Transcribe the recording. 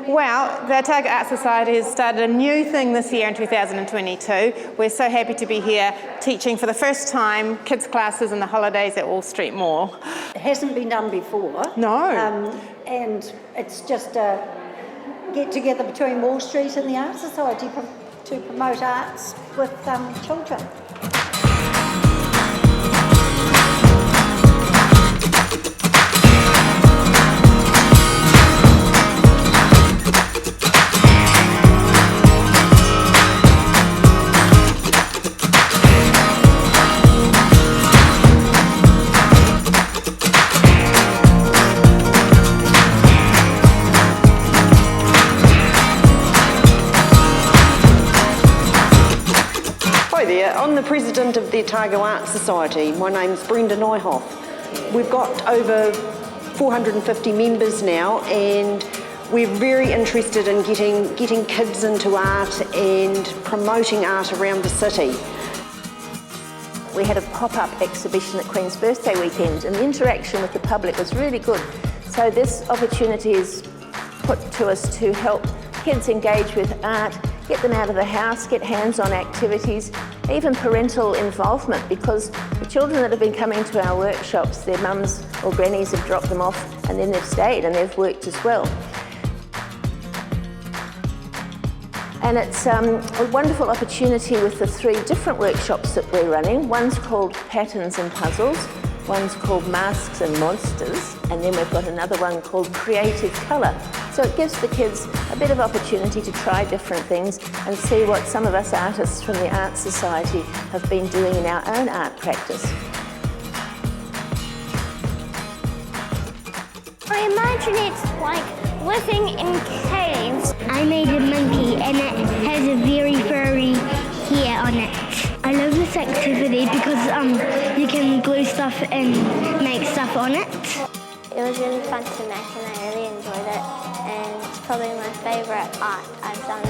Well, the Otago Art Society has started a new thing this year in 2022. We're so happy to be here teaching for the first time kids' classes in the holidays at Wall Street Mall. It hasn't been done before. No. And it's just a get-together between Wall Street and the Art Society to promote arts with children. Hi there, I'm the President of the Otago Art Society. My name's Brenda Nyhoff. We've got over 450 members now, and we're very interested in getting kids into art and promoting art around the city. We had a pop-up exhibition at Queen's Birthday weekend, and the interaction with the public was really good. So this opportunity is put to us to help kids engage with art, get them out of the house, get hands-on activities, even parental involvement, because the children that have been coming to our workshops, their mums or grannies have dropped them off and then they've stayed and they've worked as well. And it's a wonderful opportunity with the 3 different workshops that we're running. One's called Patterns and Puzzles, one's called Masks and Monsters, and then we've got another one called Creative Colour. So it gives the kids a bit of opportunity to try different things and see what some of us artists from the Art Society have been doing in our own art practice. I imagine it's like living in caves. I made a monkey and it has a very furry hair on it. I love this activity because you can glue stuff and make stuff on it. It was really fun to make and I really enjoyed it, and it's probably my favourite art I've done.